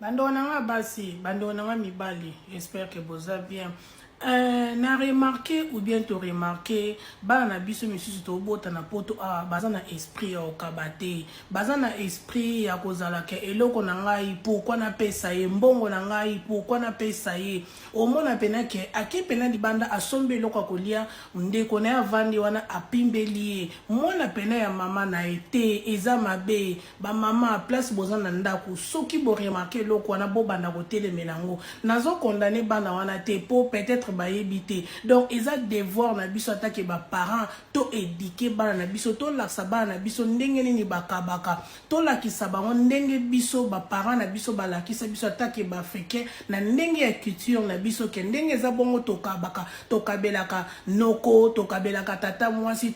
Bando nanga basi, bando nanga mibali. J'espère que vous allez bien. Na remarqué ou bien tu remarqué bana na biso misusu to bota na poto baza na esprit ya okabate baza na esprit ya kozala ke eloko na ngai pourquoi na pesa ye mbongo na ngai pourquoi na pesa ye omona pena ke aki pena libanda asombe eloko kolia ndeko na avandi wana apimbeli ye mona pena ya mama na ete eza mabe ba mama place boza na ndako soki bo remarqué eloko wana bo banda ko telemela ngo nazo condamner bana wana te po peut-être baébité donc eza devoir na biso atake ba parents to éduquer bana na biso to laksa bana na biso ndenge nini bakabaka to lakisa bango ndenge biso ba parents na biso balakisa biso atake ba africain na ndenge ya culture na biso ke ndenge eza bongo tokabaka tokabelaka noko tokabelaka tata mwasi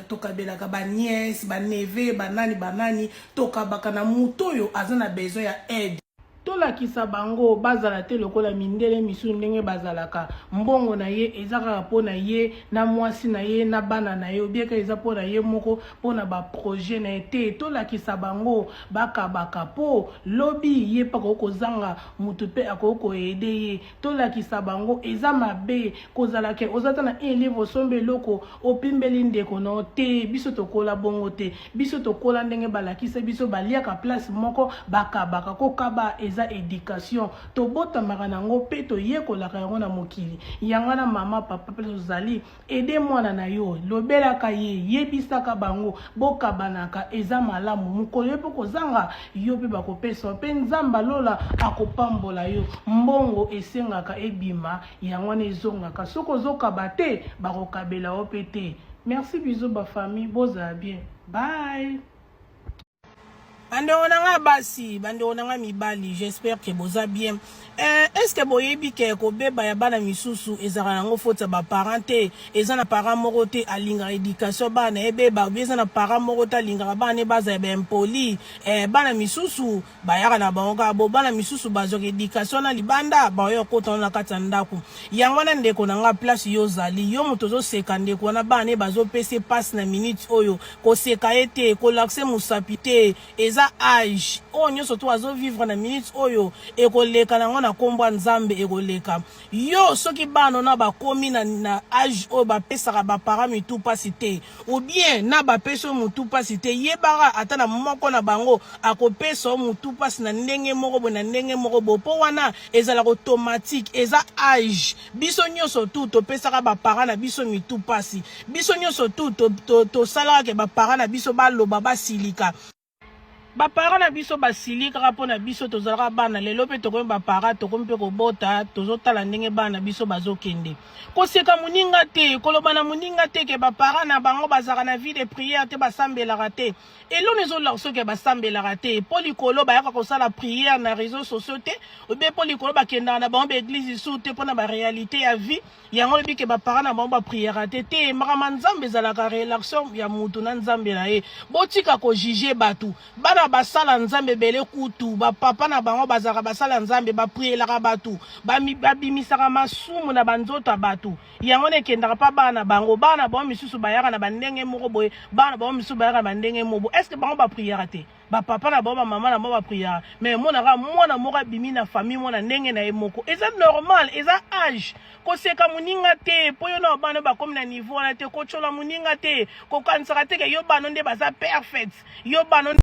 tokabelaka ba nièce ba neveu banani tokabaka na mutoyo azana besoin ya aide tola kisa bango bazala te lokola mindele misu ndenge bazalaka mbongo na ye ezaka pona ye na mwasi na ye na bana na ye obieka eza pona ye moko pona ba projet na te tola kisa bango bakabaka po lobi ye pa ko zanga mutu pe akoko aider ye tola kisa bango eza mabe kozala ke ozata na un livre sombe loko opimbeli ndeko no te biso tokola bongo te biso tokola ndenge balakisa biso baliaka place moko bakabaka kokaba eza éducation to bota makana ngo pe to yekolaka yango na mokili yango na mama papa pe tozali aider mwana na yo lobelaka ye yebisaka bango bokabanaka eza malamu mukolo pe kozanga yo pe bakopesa pe nzamba lola akopambola yo mbongo esengaka ebima yango na ezongaka soko zokaba te bakokabela o pe te. Merci bisous ba famille boza bien bye. Bande onanga basi, bande onanga mibali, j'espère que boza bien. Est-ce que boyebi ke ko beba ya bana misusu ezaka nango faute ba parenté, ezana parent moko te alinga éducation bana ebeba, ezana parent moko te alinga bana baza be impoli, bana misusu bayaka na bango bo bana misusu bazoka éducation na libanda ba yo kota na kati ndako. Yango na ndeko nanga place yo zali, yo motozo seka ndeko na bana bazo pese passe na minute oyo, ko seka ete ko lakse musapite eza âge onyo surtout azo vivre na minutes oyo ekoleka nango na kombo nzambe ekoleka yo soki bano na bakomi na âge oyo bapesaka ba parents mitu pasi te ou bien na bapeso mutu pasi te yebaka ata na moko na bango akopesa mutu pasi na ndenge moko bo na ndenge moko bo po wana ezala automatique eza âge biso nyonso tout topesaka ba parents na biso mitu pasi biso nyonso tout to salaka ke ba parents na biso baloba basilika ba parents na biso basili kaka pona biso tozalaka bana lelo pe tokomi ba parents tokomi pe kobota tozotala ndenge bana biso bazokende koseka muninga te koloba na muninga te ke ba parents na bango bazaka na vie de prière te basambelaka te elo nezola soki basambelaka te po likolo bayaka kosala prière na réseaux sociaux te obe po likolo bakendaka na bango ba église isu te pona ba réalité ya vie yango lobi ke ba parents na bango ba prière te makama nzambe ezalaka relation ya mutu na nzambe na ye botika ko juger batu bana basala nzambe bele kutu ba papa na bango bazaka basala nzambe ba prielaka batu babimisaka masumu na banzota batu yango ne kendaka pa bana bango misusu bayaka na bandenge moko boye bana bango misusu bayaka na bandenge mobo est-ce que bango ba priera te ba papa na bango ba mama na bango ba priera mais mwana moko bimi na famille mona ndenge na emoko eza normal eza âge koseka muninga te po yo na bana ba komi na niveau na te kochola muninga te ko kansaka te ke yo bano nde baza perfect yo bano